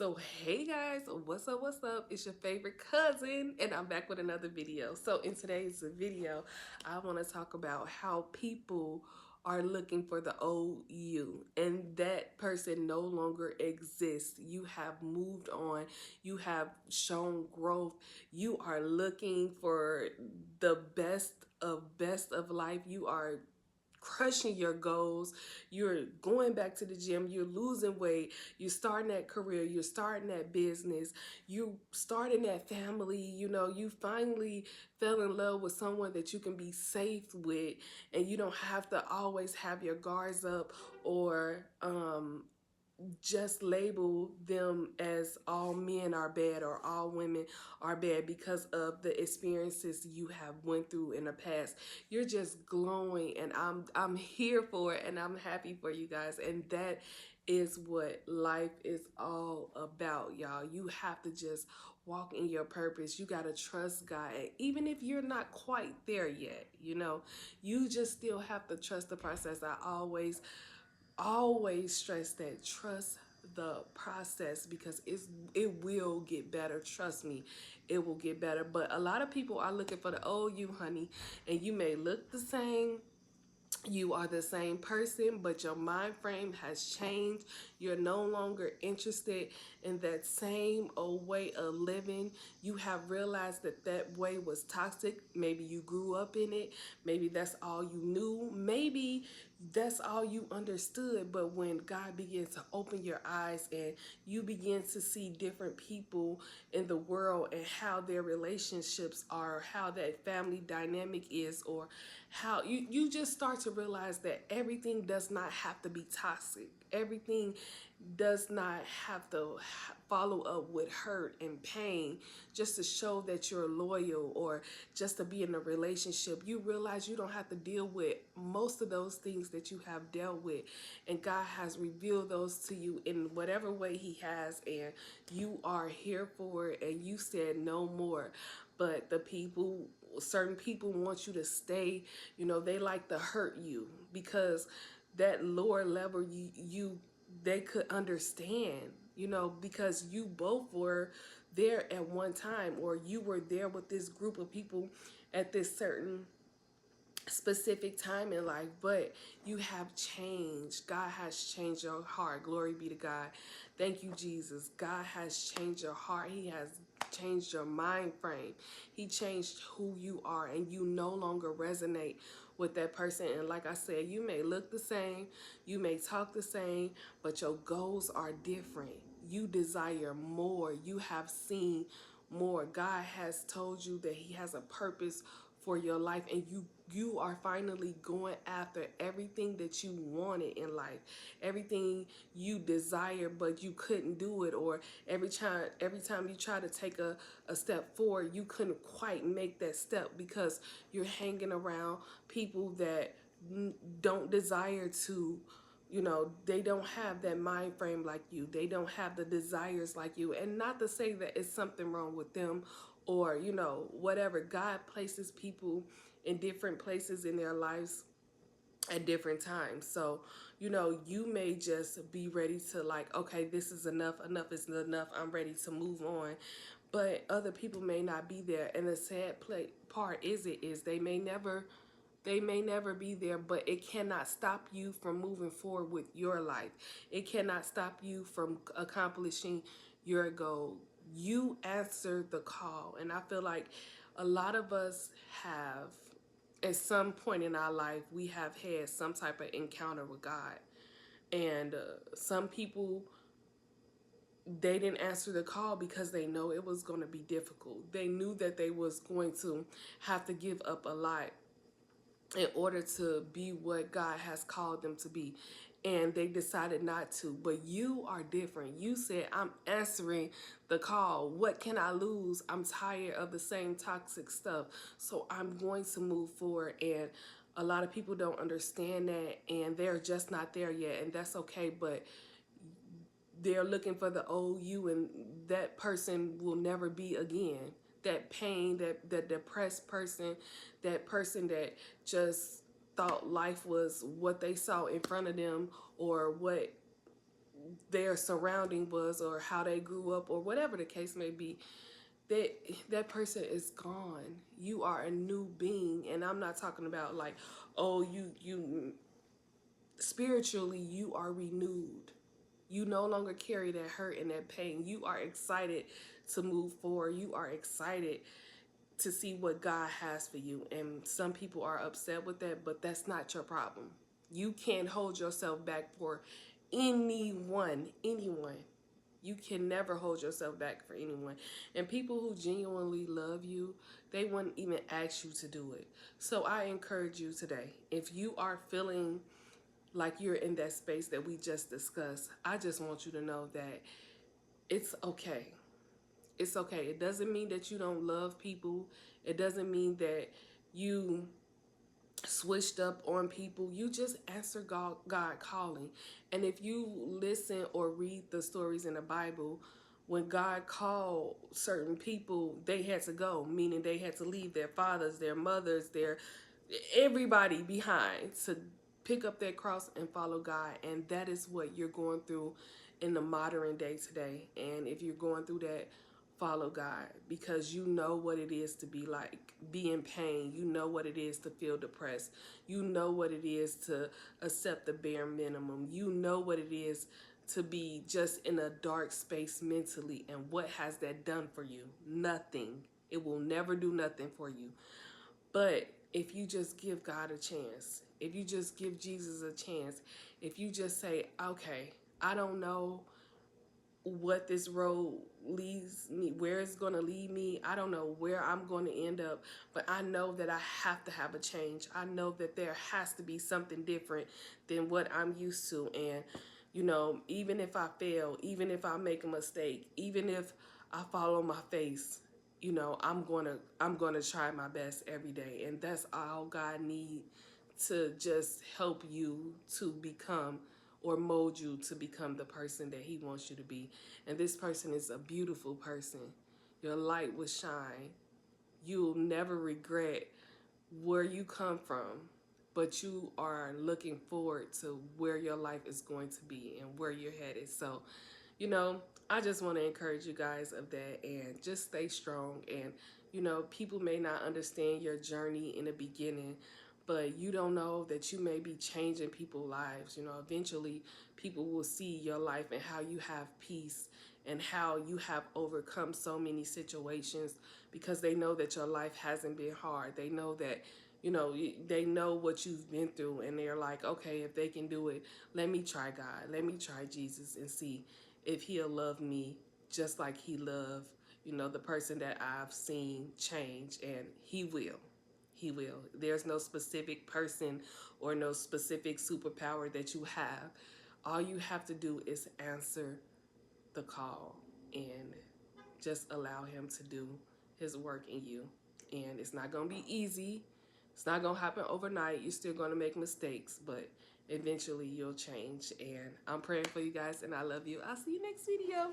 So hey guys, what's up, what's up? It's your favorite cousin and I'm back with another video. So in today's video, I want to talk about how people are looking for the old you and that person no longer exists. You have moved on, you have shown growth, you are looking for the best of life. You are crushing your goals, you're going back to the gym, you're losing weight, you're starting that career, you're starting that business, you starting that family, you finally fell in love with someone that you can be safe with, and you don't have to always have your guards up or just label them as all men are bad or all women are bad because of the experiences you have went through in the past. You're just glowing, and I'm here for it, and I'm happy for you guys. And that is what life is all about, y'all. You have to just walk in your purpose. You got to trust God. And even if you're not quite there yet, you just still have to trust the process. I always stress that. Trust the process, because it will get better. Trust me, it will get better. But a lot of people are looking for the old you, honey, and you may look the same, you are the same person, but your mind frame has changed. You're no longer interested in that same old way of living. You have realized that that way was toxic. Maybe you grew up in it. Maybe that's all you knew. Maybe that's all you understood. But when God begins to open your eyes and you begin to see different people in the world and how their relationships are, how that family dynamic is, or how you just start to realize that everything does not have to be toxic. Everything does not have to follow up with hurt and pain just to show that you're loyal or just to be in a relationship. You realize you don't have to deal with most of those things that you have dealt with, and God has revealed those to you in whatever way He has, and you are here for it, and you said no more. But certain people want you to stay. They like to hurt you because that lower level they could understand, because you both were there at one time, or you were there with this group of people at this certain specific time in life. But you have changed. God has changed your heart. Glory be to God. Thank you, Jesus. God has changed your heart. He has changed your mind frame. He changed who you are, and you no longer resonate with that person. And like I said, you may look the same, you may talk the same, but your goals are different. You desire more. You have seen more. God has told you that He has a purpose for your life, and you are finally going after everything that you wanted in life, everything you desire but you couldn't do it, or every time you try to take a step forward, you couldn't quite make that step because you're hanging around people that don't desire to, they don't have that mind frame like you. They don't have the desires like you. And not to say that it's something wrong with them or, whatever. God places people in different places in their lives at different times. So, you may just be ready to, like, okay, this is enough. Enough is enough. I'm ready to move on. But other people may not be there. And the sad part is they may never be there, but it cannot stop you from moving forward with your life. It cannot stop you from accomplishing your goal. You answered the call. And I feel like a lot of us have, at some point in our life, we have had some type of encounter with God. And some people, they didn't answer the call because they know it was going to be difficult. They knew that they was going to have to give up a lot in order to be what God has called them to be. And they decided not to. But you are different. You said, I'm answering the call. What can I lose? I'm tired of the same toxic stuff. So I'm going to move forward. And a lot of people don't understand that, and they're just not there yet. And that's okay. But they're looking for the old you, and that person will never be again. That pain, that depressed person, that person that just thought life was what they saw in front of them, or their surrounding was, or how they grew up, or whatever the case may be, that person is gone. You are a new being. And I'm not talking about like, oh, you spiritually, you are renewed. You no longer carry that hurt and that pain. You are excited to move forward. You are excited to see what God has for you. And some people are upset with that, but that's not your problem. You can't hold yourself back for anyone. You can never hold yourself back for anyone. And people who genuinely love you, they wouldn't even ask you to do it. So I encourage you today, if you are feeling like you're in that space that we just discussed, I just want you to know that it's okay. It's okay. It doesn't mean that you don't love people. It doesn't mean that you switched up on people. You just answer God calling. And if you listen or read the stories in the Bible, when God called certain people, they had to go, meaning they had to leave their fathers, their mothers, their everybody behind to pick up their cross and follow God. And that is what you're going through in the modern day today. And if you're going through that, follow God, because you know what it is to be in pain. You know what it is to feel depressed. You know what it is to accept the bare minimum. You know what it is to be just in a dark space mentally. And what has that done for you? Nothing. It will never do nothing for you. But if you just give God a chance, if you just give Jesus a chance, if you just say, okay, I don't know what this road leads me, where it's going to lead me. I don't know where I'm going to end up, but I know that I have to have a change. I know that there has to be something different than what I'm used to. And, you know, even if I fail, even if I make a mistake, even if I fall on my face, you know, I'm going to try my best every day. And that's all God needs to just help you to become, or mold you to become the person that he wants you to be. And this person is a beautiful person. Your light will shine. You'll never regret where you come from, but you are looking forward to where your life is going to be and where you're headed. So, you know, I just want to encourage you guys of that, and just stay strong. And, you know, people may not understand your journey in the beginning, but you don't know that you may be changing people's lives. You know, eventually people will see your life and how you have peace and how you have overcome so many situations, because they know that your life hasn't been hard. They know that, you know, they know what you've been through, and they're like, okay, if they can do it, let me try God. Let me try Jesus and see if he'll love me just like he loved, you know, the person that I've seen change. And he will. He will. There's no specific person or no specific superpower that you have. All you have to do is answer the call and just allow him to do his work in you. And it's not going to be easy. It's not going to happen overnight. You're still going to make mistakes, but eventually you'll change. And I'm praying for you guys, and I love you. I'll see you next video.